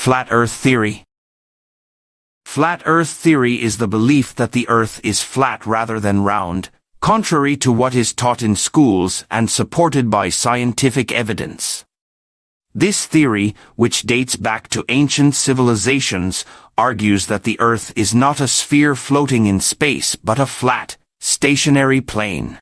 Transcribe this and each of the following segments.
Flat Earth theory. Flat Earth theory is the belief that the Earth is flat rather than round, contrary to what is taught in schools and supported by scientific evidence. This theory, which dates back to ancient civilizations, argues that the Earth is not a sphere floating in space but a flat, stationary plane.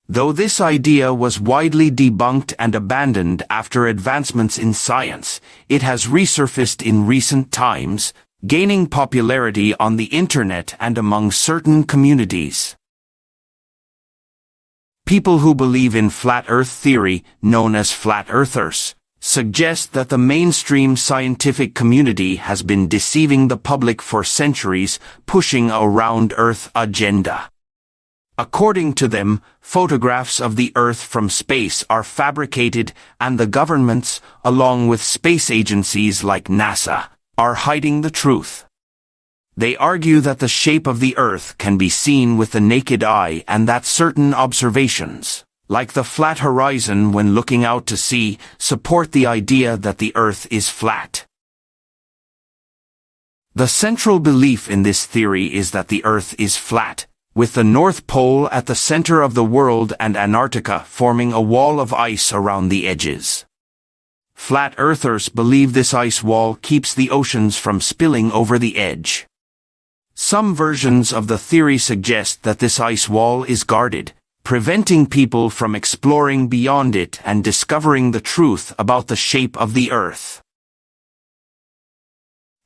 Though this idea was widely debunked and abandoned after advancements in science, it has resurfaced in recent times, gaining popularity on the internet and among certain communities. People who believe in flat Earth theory, known as flat earthers, suggest that the mainstream scientific community has been deceiving the public for centuries, pushing a round Earth agenda. According to them, photographs of the Earth from space are fabricated, and the governments, along with space agencies like NASA, are hiding the truth. They argue that the shape of the Earth can be seen with the naked eye and that certain observations, like the flat horizon when looking out to sea, support the idea that the Earth is flat. The central belief in this theory is that the Earth is flat, with the North Pole at the center of the world and Antarctica forming a wall of ice around the edges. Flat earthers believe this ice wall keeps the oceans from spilling over the edge. Some versions of the theory suggest that this ice wall is guarded, preventing people from exploring beyond it and discovering the truth about the shape of the Earth.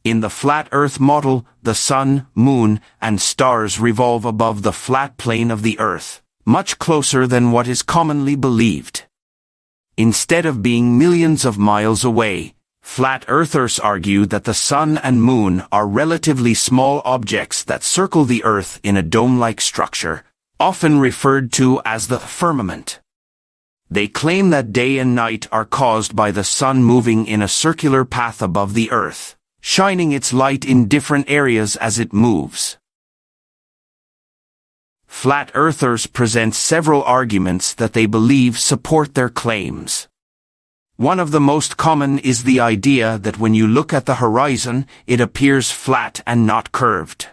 In the flat Earth model, the sun, moon, and stars revolve above the flat plane of the Earth, much closer than what is commonly believed. Instead of being millions of miles away, flat earthers argue that the sun and moon are relatively small objects that circle the Earth in a dome-like structure, often referred to as the firmament. They claim that day and night are caused by the sun moving in a circular path above the Earth, shining its light in different areas as it moves. Flat earthers present several arguments that they believe support their claims. One of the most common is the idea that when you look at the horizon, it appears flat and not curved.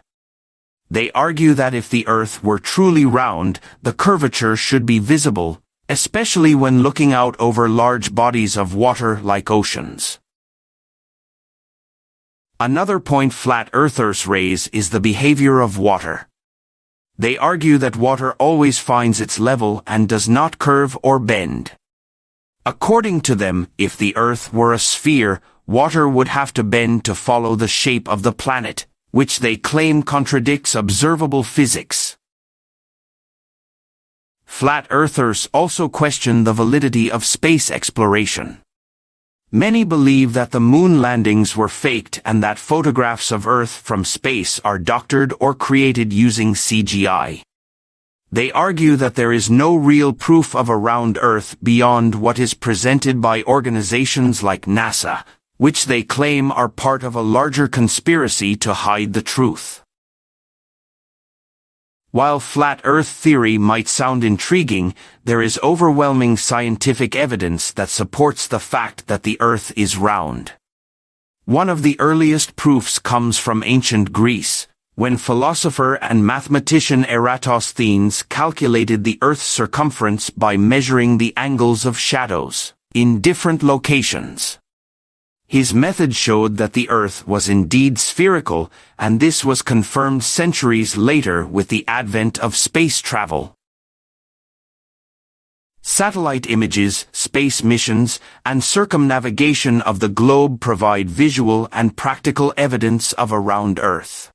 They argue that if the Earth were truly round, the curvature should be visible, especially when looking out over large bodies of water like oceans. Another point flat earthers raise is the behavior of water. They argue that water always finds its level and does not curve or bend. According to them, if the Earth were a sphere, water would have to bend to follow the shape of the planet, which they claim contradicts observable physics. Flat earthers also question the validity of space exploration. Many believe that the moon landings were faked and that photographs of Earth from space are doctored or created using CGI. They argue that there is no real proof of a round Earth beyond what is presented by organizations like NASA, which they claim are part of a larger conspiracy to hide the truth. While flat Earth theory might sound intriguing, there is overwhelming scientific evidence that supports the fact that the Earth is round. One of the earliest proofs comes from ancient Greece, when philosopher and mathematician Eratosthenes calculated the Earth's circumference by measuring the angles of shadows in different locations. His method showed that the Earth was indeed spherical, and this was confirmed centuries later with the advent of space travel. Satellite images, space missions, and circumnavigation of the globe provide visual and practical evidence of a round Earth.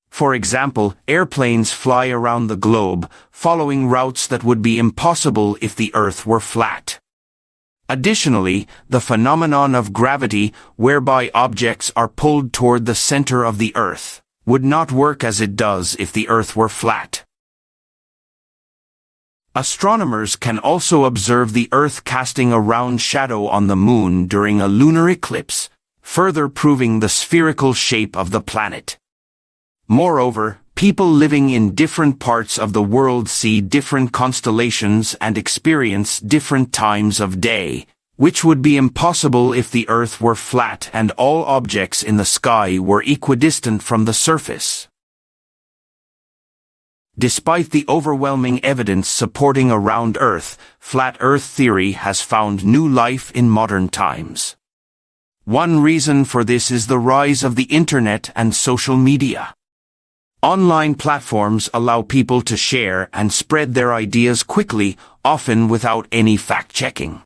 For example, airplanes fly around the globe, following routes that would be impossible if the Earth were flat. Additionally, the phenomenon of gravity, whereby objects are pulled toward the center of the Earth, would not work as it does if the Earth were flat. Astronomers can also observe the Earth casting a round shadow on the Moon during a lunar eclipse, further proving the spherical shape of the planet. Moreover, people living in different parts of the world see different constellations and experience different times of day, which would be impossible if the Earth were flat and all objects in the sky were equidistant from the surface. Despite the overwhelming evidence supporting a round Earth, flat Earth theory has found new life in modern times. One reason for this is the rise of the internet and social media. Online platforms allow people to share and spread their ideas quickly, often without any fact-checking.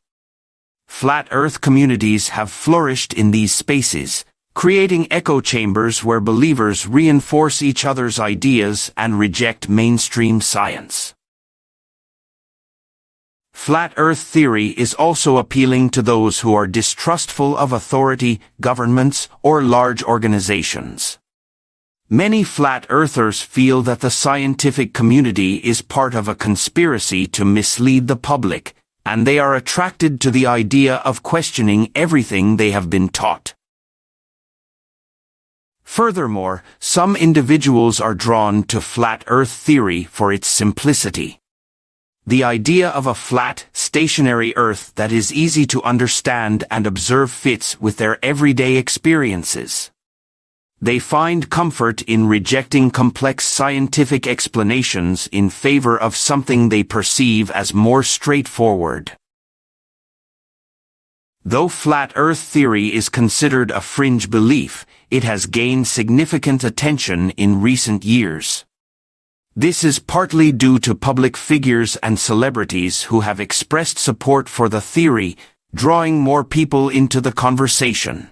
Flat Earth communities have flourished in these spaces, creating echo chambers where believers reinforce each other's ideas and reject mainstream science. Flat Earth theory is also appealing to those who are distrustful of authority, governments, or large organizations. Many flat earthers feel that the scientific community is part of a conspiracy to mislead the public, and they are attracted to the idea of questioning everything they have been taught. Furthermore, some individuals are drawn to flat Earth theory for its simplicity. The idea of a flat, stationary Earth that is easy to understand and observe fits with their everyday experiences. They find comfort in rejecting complex scientific explanations in favor of something they perceive as more straightforward. Though flat Earth theory is considered a fringe belief, it has gained significant attention in recent years. This is partly due to public figures and celebrities who have expressed support for the theory, drawing more people into the conversation.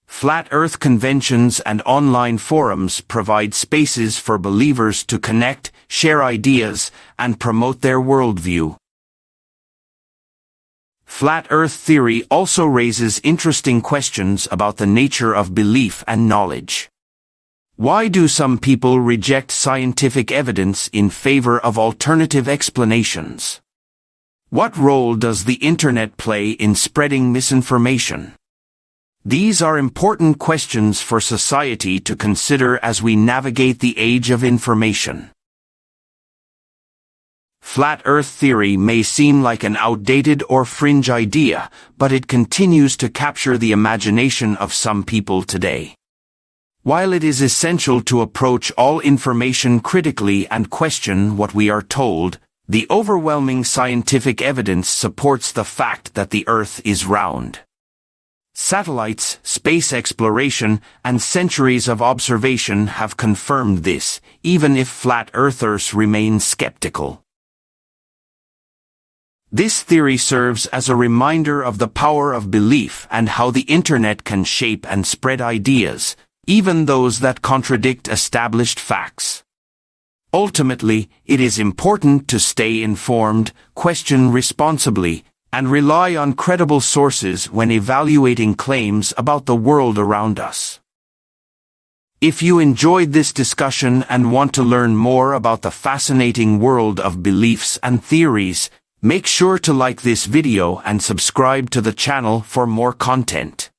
Flat Earth conventions and online forums provide spaces for believers to connect, share ideas, and promote their worldview. Flat Earth theory also raises interesting questions about the nature of belief and knowledge. Why do some people reject scientific evidence in favor of alternative explanations? What role does the internet play in spreading misinformation? These are important questions for society to consider as we navigate the age of information. Flat Earth theory may seem like an outdated or fringe idea, but it continues to capture the imagination of some people today. While it is essential to approach all information critically and question what we are told, the overwhelming scientific evidence supports the fact that the Earth is round. Satellites, space exploration, and centuries of observation have confirmed this, even if flat earthers remain skeptical. This theory serves as a reminder of the power of belief and how the internet can shape and spread ideas, even those that contradict established facts. Ultimately, it is important to stay informed, question responsibly, and rely on credible sources when evaluating claims about the world around us. If you enjoyed this discussion and want to learn more about the fascinating world of beliefs and theories, make sure to like this video and subscribe to the channel for more content.